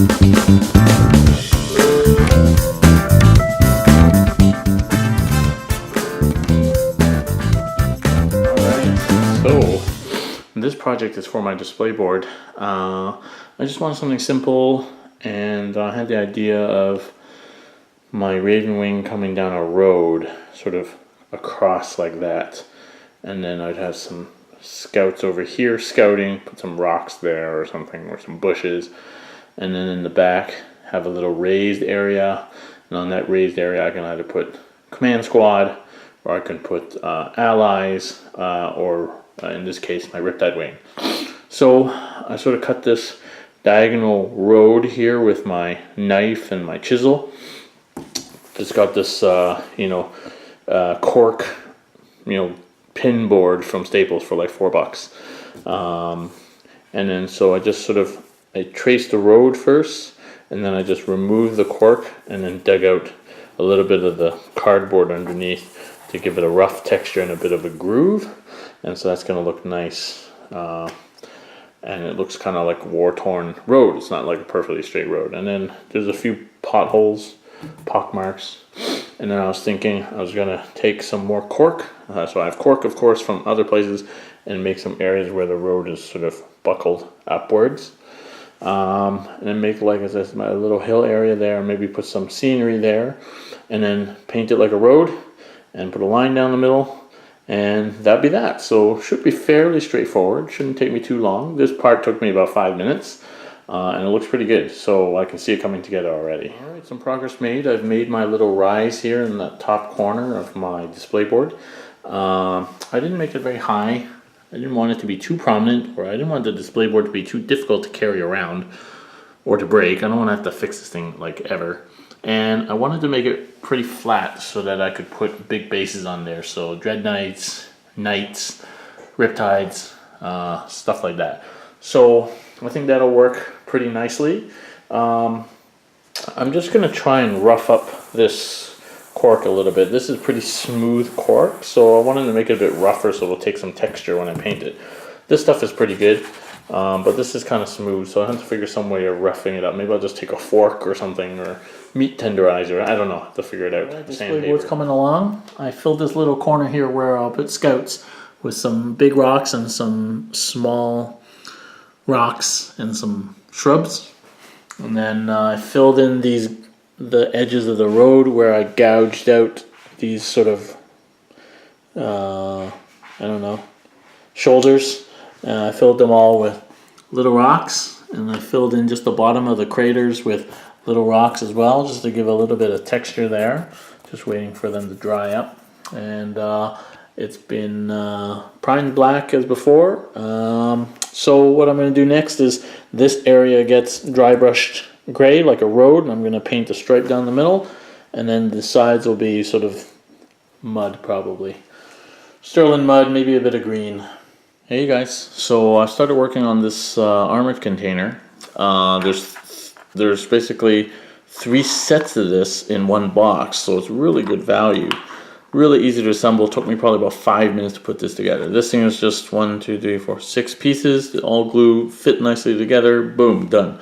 So this project is for my display board. I just wanted something simple, and I had the idea of my Raven wing coming down a road, sort of across like that, and then I'd have some scouts over here scouting, put some rocks there or something, or some bushes, and then in the back have a little raised area, and on that raised area I can either put command squad, or I can put allies, or in this case my Riptide wing. So I sort of cut this diagonal road here with my knife and my chisel. It's got this cork, pin board from Staples for like $4. And then so I just I traced the road first, and then I just removed the cork and then dug out a little bit of the cardboard underneath to give it a rough texture and a bit of a groove. And so that's going to look nice. And it looks kind of like a war-torn road. It's not like a perfectly straight road. And then there's a few potholes, pock marks. And then I was thinking I was going to take some more cork. So I have cork, of course, from other places, and make some areas where the road is sort of buckled upwards. And then make, like I said, my little hill area there. Maybe put some scenery there. And then paint it like a road and put a line down the middle. And that'd be that. So should be fairly straightforward. Shouldn't take me too long. This part took me about 5 minutes, and it looks pretty good. So I can see it coming together already. All right, some progress made. I've made my little rise here in the top corner of my display board. I didn't make it very high. I didn't want it to be too prominent, or I didn't want the display board to be too difficult to carry around or to break. I don't want to have to fix this thing like ever. And I wanted to make it pretty flat so that I could put big bases on there. So Dread Knights, Knights, Riptides, stuff like that. So I think that'll work pretty nicely. I'm just going to try and rough up this cork a little bit. This is pretty smooth cork, so I wanted to make it a bit rougher so it'll take some texture when I paint it. This stuff is pretty good. But this is kind of smooth, so I have to figure some way of roughing it up. Maybe I'll just take a fork or something, or meat tenderizer. I don't know. I have to figure it out. Display board's coming along. I filled this little corner here where I'll put scouts with some big rocks and some small rocks and some shrubs. And then I filled in the edges of the road where I gouged out these sort of, shoulders. I filled them all with little rocks, and I filled in just the bottom of the craters with little rocks as well, just to give a little bit of texture there. Just waiting for them to dry up. And it's been primed black as before. So what I'm going to do next is this area gets dry brushed gray like a road, and I'm going to paint a stripe down the middle, and then the sides will be sort of mud, probably sterling mud, maybe a bit of green. Hey guys, so I started working on this armored container. There's basically 3 sets of this in one box, so it's really good value. Really easy to assemble. It took me probably about 5 minutes to put this together. This thing is just 6 pieces. They all glue, fit nicely together. Boom, done.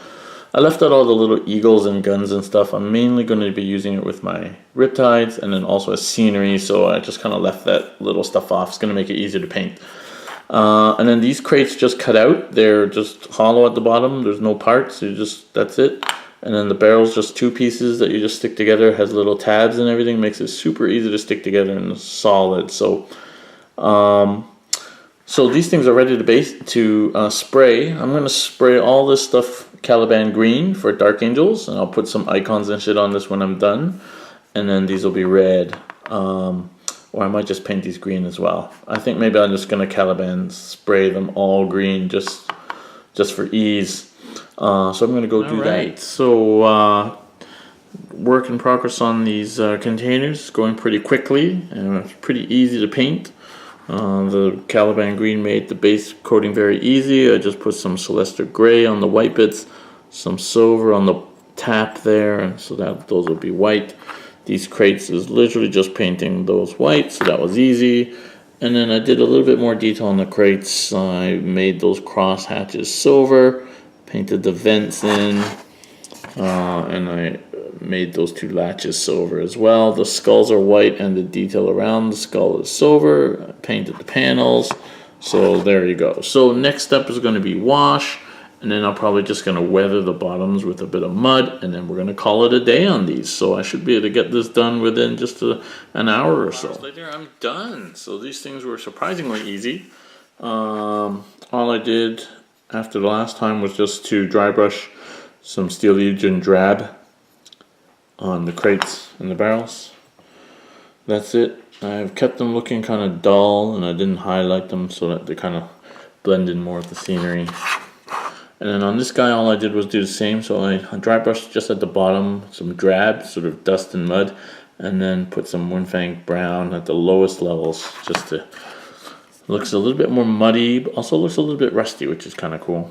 I left out all the little eagles and guns and stuff. I'm mainly going to be using it with my Riptides and then also as scenery, so I just kind of left that little stuff off. It's going to make it easier to paint. And then these crates just cut out. They're just hollow at the bottom. There's no parts. That's it. And then the barrel's just 2 pieces that you just stick together. It has little tabs and everything. Makes it super easy to stick together and solid. So these things are ready to spray. I'm going to spray all this stuff Caliban green for Dark Angels, and I'll put some icons and shit on this when I'm done. And then these will be red. Or I might just paint these green as well. I think maybe I'm just going to Caliban spray them all green just for ease. So I'm going to go do that. So work in progress on these containers, going pretty quickly, and it's pretty easy to paint. The Caliban green made the base coating very easy. I just put some Celestia gray on the white bits, some silver on the tap there, and so that those will be white. These crates is literally just painting those white, so that was easy. And then I did a little bit more detail on the crates. I made those cross hatches silver, painted the vents in, and I made those two latches silver as well. The skulls are white and the detail around the skull is silver. I painted the panels. So there you go. So next step is going to be wash, and then I'm probably just going to weather the bottoms with a bit of mud, and then we're going to call it a day on these. So I should be able to get this done within just an hour or so. Later, I'm done. So these things were surprisingly easy. All I did after the last time was just to dry brush some steel Legion drab on the crates and the barrels. That's it. I've kept them looking kind of dull, and I didn't highlight them so that they kind of blend in more with the scenery. And then on this guy, all I did was do the same. So I dry brushed just at the bottom, some drab, sort of dust and mud, and then put some Winfang brown at the lowest levels, just to looks a little bit more muddy, but also looks a little bit rusty, which is kind of cool.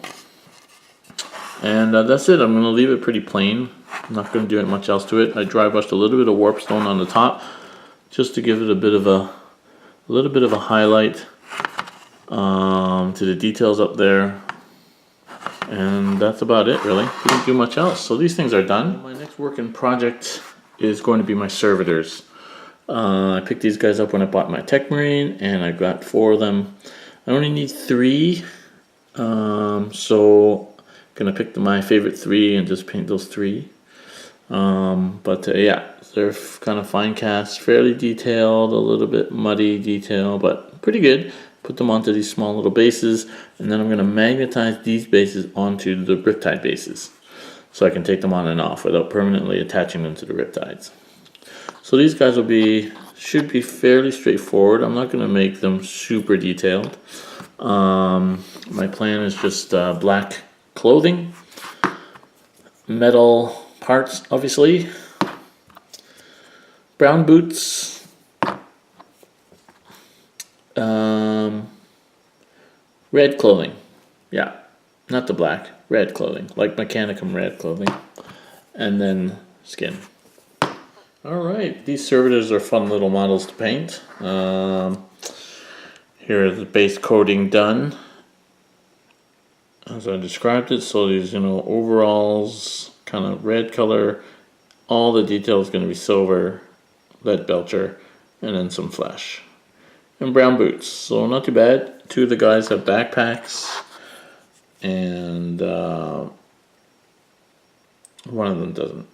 And that's it. I'm going to leave it pretty plain. I'm not going to do much else to it. I dry brushed a little bit of warp stone on the top, just to give it a little bit of a highlight to the details up there. And that's about it, really. Didn't do much else. So these things are done. My next working project is going to be my servitors. I picked these guys up when I bought my Tech Marine, and I got 4 of them. I only need 3, so I'm gonna pick my favorite 3 and just paint those 3. Yeah, they're kind of fine cast, fairly detailed, a little bit muddy detail, but pretty good. Put them onto these small little bases, and then I'm going to magnetize these bases onto the riptide bases, so I can take them on and off without permanently attaching them to the riptides. So these guys should be fairly straightforward. I'm not going to make them super detailed. My plan is just black clothing, metal parts, obviously, brown boots, red clothing. Yeah, not the black, red clothing, like Mechanicum red clothing, and then skin. Alright, these servitors are fun little models to paint. Here is the base coating done, as I described it. So these, overalls, kind of red color. All the detail is going to be silver, lead belcher, and then some flesh. And brown boots, so not too bad. 2 of the guys have backpacks, and one of them doesn't.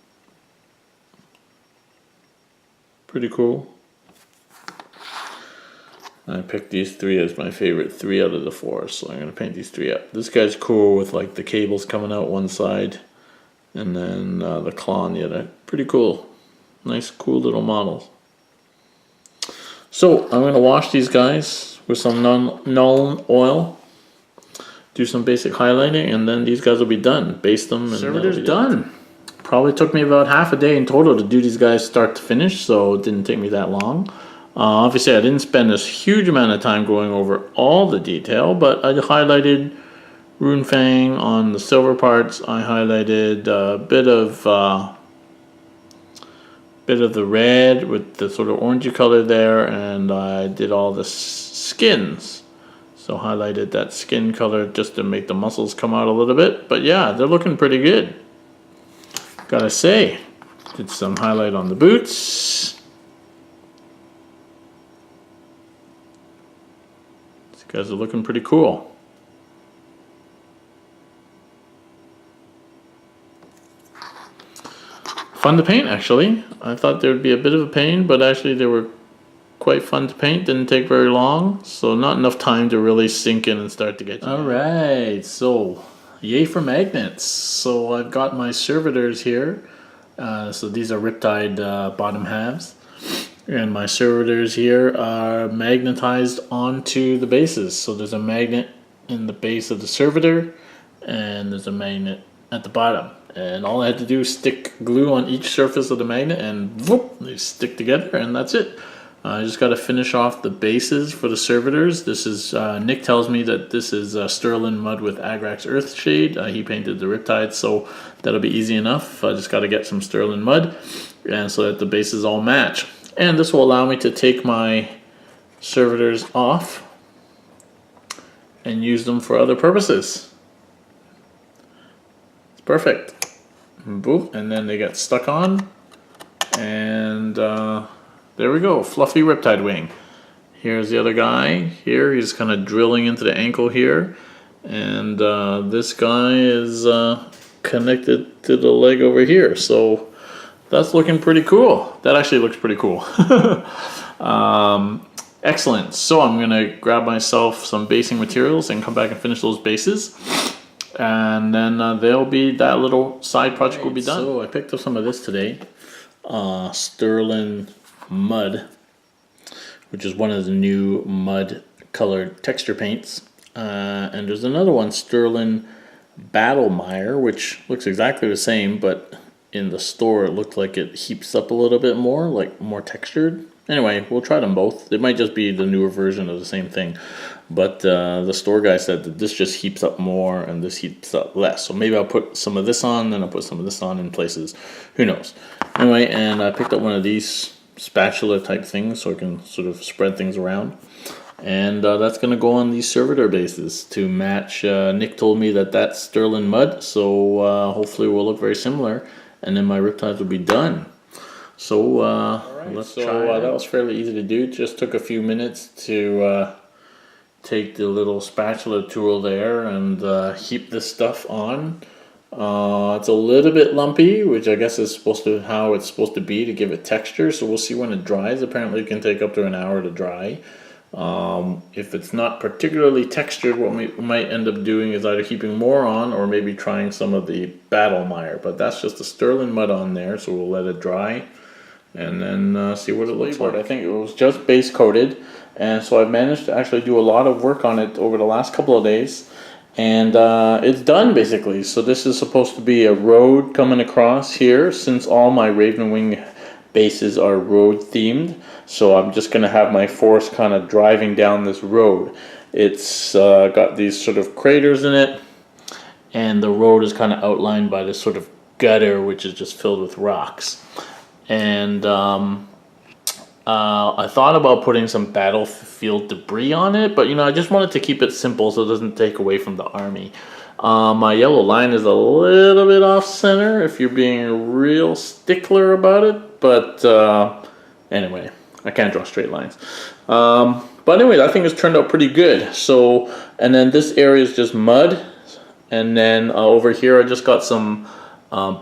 Pretty cool. I picked these 3 as my favorite 3 out of the 4, so I'm going to paint these 3 up. This guy's cool with like the cables coming out one side, and then the claw on the other. Pretty cool. Nice, cool little models. So I'm going to wash these guys with some Nuln oil, do some basic highlighting, and then these guys will be done. Baste them, and servitors done. Probably took me about half a day in total to do these guys start to finish, so it didn't take me that long. Obviously, I didn't spend this huge amount of time going over all the detail, but I highlighted Runefang on the silver parts. I highlighted a bit of the red with the sort of orangey color there, and I did all the skins. So highlighted that skin color just to make the muscles come out a little bit. But yeah, they're looking pretty good, gotta say. Did some highlight on the boots. These guys are looking pretty cool. Fun to paint, actually. I thought there would be a bit of a pain, but actually they were quite fun to paint. Didn't take very long, so not enough time to really sink in and start to get you. Alright, so yay for magnets. So I've got my servitors here. So these are riptide bottom halves. And my servitors here are magnetized onto the bases. So there's a magnet in the base of the servitor, and there's a magnet at the bottom. And all I had to do is stick glue on each surface of the magnet, and whoop, they stick together, and that's it. I just got to finish off the bases for the servitors. This is, Nick tells me that this is Sterling Mud with Agrax Earthshade. He painted the riptides, so that'll be easy enough. I just got to get some Sterling Mud, and so that the bases all match. And this will allow me to take my servitors off and use them for other purposes. It's perfect. boop, and then they get stuck on, and there we go, fluffy riptide wing. Here's the other guy here, he's kind of drilling into the ankle here, and this guy is connected to the leg over here, so that's looking pretty cool. That actually looks pretty cool. Excellent. So I'm gonna grab myself some basing materials and come back and finish those bases, and then that little side project will be done. So I picked up some of this today, Sterling Mud, which is one of the new mud colored texture paints, and there's another one, Sterling Battlemire, which looks exactly the same, but in the store it looked like it heaps up a little bit more, like more textured. Anyway, we'll try them both. It might just be the newer version of the same thing, but the store guy said that this just heaps up more and this heaps up less. So maybe I'll put some of this on, then I'll put some of this on in places. Who knows? Anyway, and I picked up one of these spatula type things so I can sort of spread things around. And that's going to go on these servitor bases to match. Nick told me that that's Sterling Mud, so hopefully it will look very similar. And then my riptides will be done. So let's try. That was fairly easy to do. It just took a few minutes to take the little spatula tool there and heap this stuff on. It's a little bit lumpy, which I guess is how it's supposed to be to give it texture. So we'll see when it dries. Apparently it can take up to an hour to dry. If it's not particularly textured, what we might end up doing is either heaping more on or maybe trying some of the Battlemire. But that's just the Sterling Mud on there, so we'll let it dry and then see what it looks like. I think it was just base coated, and so I've managed to actually do a lot of work on it over the last couple of days, and it's done basically. So this is supposed to be a road coming across here, since all my Raven Wing bases are road themed. So I'm just going to have my force kind of driving down this road. It's got these sort of craters in it, and the road is kind of outlined by this sort of gutter, which is just filled with rocks. And I thought about putting some battlefield debris on it, but I just wanted to keep it simple so it doesn't take away from the army. My yellow line is a little bit off center if you're being a real stickler about it, but anyway, I can't draw straight lines. But anyway, I think it's turned out pretty good. So, and then this area is just mud, and then over here I just got some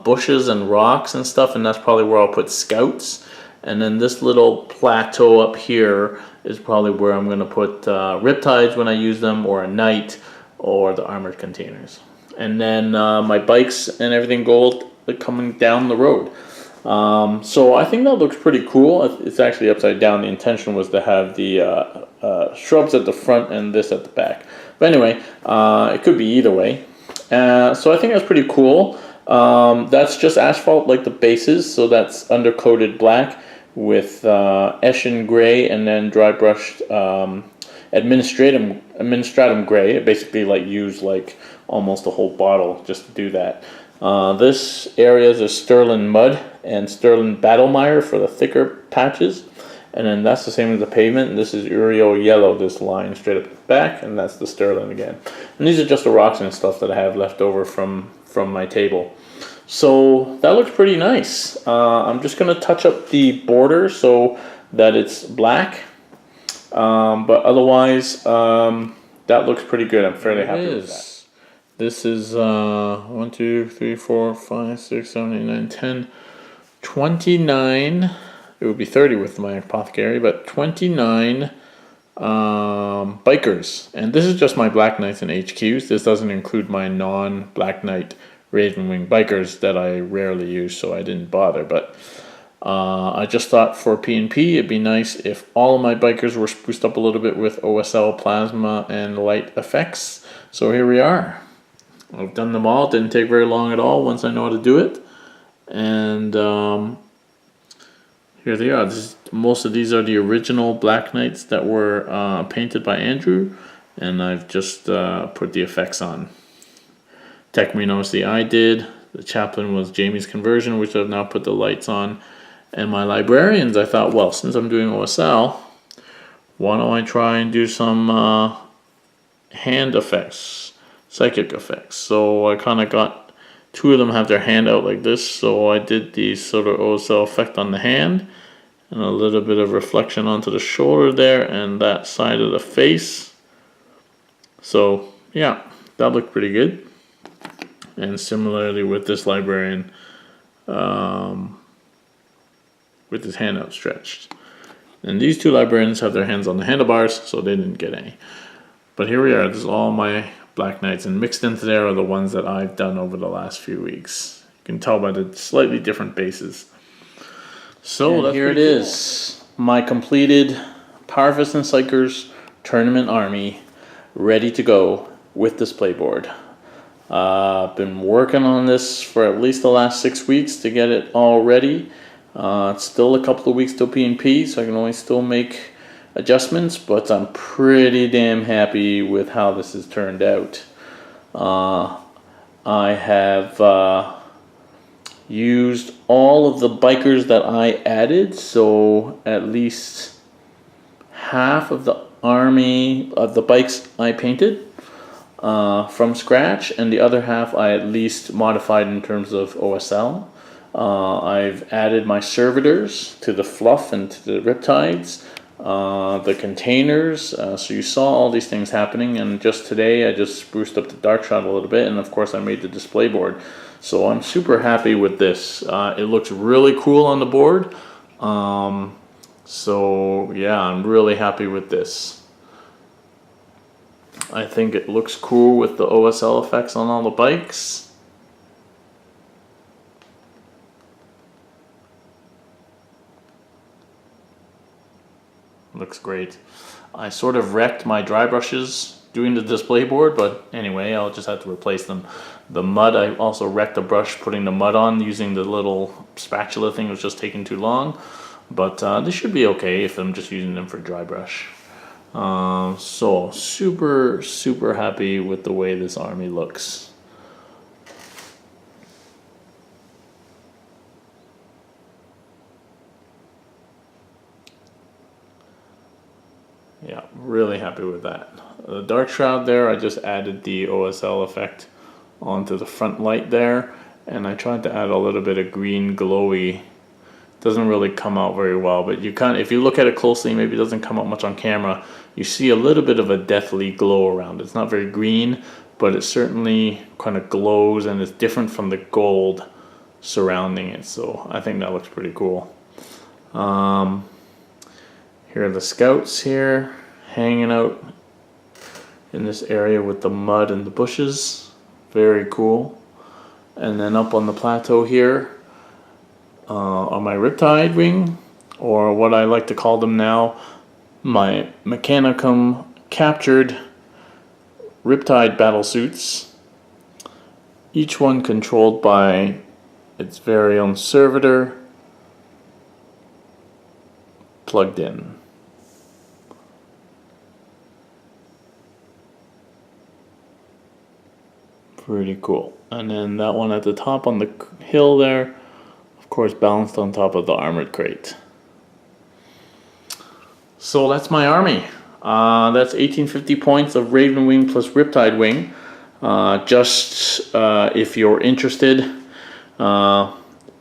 bushes and rocks and stuff, and that's probably where I'll put scouts. And then this little plateau up here is probably where I'm going to put riptides when I use them, or a knight, or the armored containers. And then my bikes and everything go coming down the road. So I think that looks pretty cool. It's actually upside down. The intention was to have the shrubs at the front and this at the back. But anyway, it could be either way. So I think that's pretty cool. That's just asphalt like the bases, so that's undercoated black with Eshin gray and then dry brushed administratum gray. It basically use almost a whole bottle just to do that. This area is a Sterling Mud and Sterling Battlemire for the thicker patches, and then that's the same as the pavement. And this is Uriel Yellow, this line straight up the back, and that's the Sterling again. And these are just the rocks and stuff that I have left over from my table. So that looks pretty nice. I'm just going to touch up the border so that it's black, but otherwise that looks pretty good. I'm fairly happy with that. This is 1, 2, 3, 4, 5, 6, 7, 8, 9, 10, 29. It would be 30 with my apothecary, but 29 bikers. And this is just my Black Knights and HQs. This doesn't include my non-Black Knight Raven Wing bikers that I rarely use, so I didn't bother. But I just thought for P&P it'd be nice if all of my bikers were spruced up a little bit with OSL plasma and light effects. So here we are. I've done them all. It didn't take very long at all once I know how to do it. And here they are. Most of these are the original Black Knights that were painted by Andrew, and I've just put the effects on. Tekminos the I did. The chaplain was Jamie's conversion, which I've now put the lights on. And my librarians, I thought, well, since I'm doing OSL, why don't I try and do some hand effects, psychic effects. So I kind of got Two of them have their hand out like this, so I did the sort of OSL effect on the hand and a little bit of reflection onto the shoulder there and that side of the face. So yeah, that looked pretty good. And similarly with this librarian, with his hand outstretched. And these two librarians have their hands on the handlebars, so they didn't get any. But here we are, this is all my Black Knights, and mixed into there are the ones that I've done over the last few weeks. You can tell by the slightly different bases. So here it is, my completed Power Fist and Psychers tournament army, ready to go with display board. I've been working on this for at least the last 6 weeks to get it all ready. It's still a couple of weeks till P&P, so I can only still make adjustments, but I'm pretty damn happy with how this has turned out. I have used all of the bikers that I added, so at least half of the army of the bikes I painted from scratch, and the other half I at least modified in terms of OSL. I've added my servitors to the fluff and to the riptides, the containers, so you saw all these things happening, and just today I just spruced up the dark shot a little bit, and of course I made the display board. So I'm super happy with this. It looks really cool on the board. So yeah, I'm really happy with this. I think it looks cool with the OSL effects on all the bikes. Looks great. I sort of wrecked my dry brushes doing the display board, but anyway, I'll just have to replace them. The mud, I also wrecked the brush putting the mud on using the little spatula thing. It was just taking too long, but this should be okay if I'm just using them for dry brush. So super happy with the way this army looks. Yeah, really happy with that. The dark shroud there, I just added the OSL effect onto the front light there, and I tried to add a little bit of green glowy. Doesn't really come out very well, but you can, if you look at it closely, maybe it doesn't come out much on camera, you see a little bit of a deathly glow around it. It's not very green, but it certainly kind of glows and it's different from the gold surrounding it, so I think that looks pretty cool. Here are the scouts here, hanging out in this area with the mud and the bushes. Very cool. And then up on the plateau here, on my Riptide wing, or what I like to call them now, my Mechanicum captured Riptide battle suits, each one controlled by its very own servitor plugged in. Pretty cool. And then that one at the top on the hill there, of course balanced on top of the armored crate. So that's my army. That's 1850 points of Raven Wing plus Riptide Wing. If you're interested,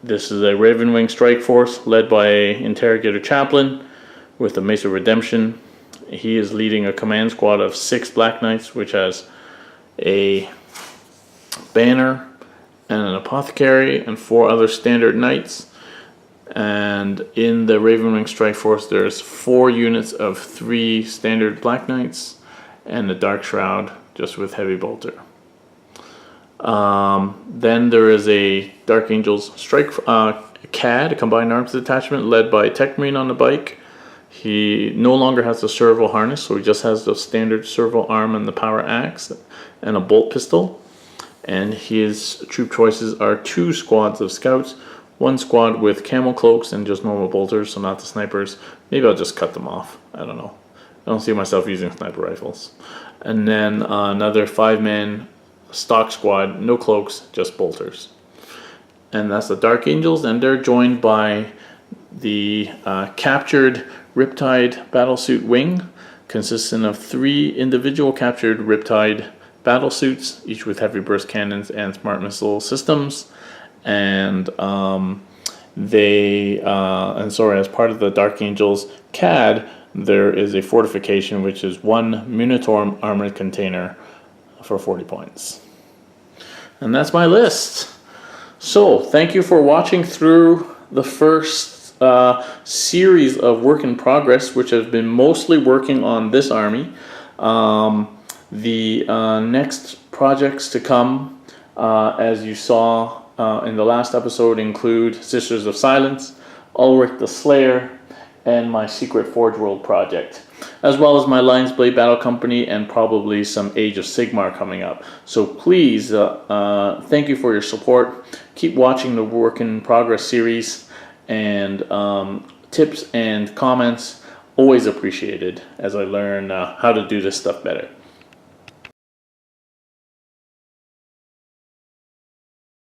this is a Raven Wing strike force led by an Interrogator Chaplain with a Mace of Redemption. He is leading a command squad of 6 Black Knights, which has a banner and an apothecary and 4 other standard knights. And in the Ravenwing Strike Force there's 4 units of 3 standard Black Knights and the Dark Shroud just with Heavy Bolter. Then there is a Dark Angels Strike CAD, a Combined Arms Detachment led by Tech Marine on the bike. He no longer has the servo harness, so he just has the standard servo arm and the power axe and a bolt pistol. And his troop choices are 2 squads of scouts, 1 squad with camel cloaks and just normal bolters, so not the snipers. Maybe I'll just cut them off. I don't know. I don't see myself using sniper rifles. And then another 5-man stock squad, no cloaks, just bolters. And that's the Dark Angels, and they're joined by the captured Riptide Battlesuit Wing, consisting of 3 individual captured Riptide battle suits, each with heavy burst cannons and smart missile systems. And as part of the Dark Angels CAD, there is a fortification which is 1 Minotaur armored container for 40 points. And that's my list. So thank you for watching through the first series of work in progress, which has been mostly working on this army. The next projects to come, as you saw in the last episode, include Sisters of Silence, Ulrich the Slayer, and my Secret Forge World project, as well as my Lions Blade Battle Company and probably some Age of Sigmar coming up. So please, thank you for your support. Keep watching the Work in Progress series, and tips and comments always appreciated as I learn how to do this stuff better.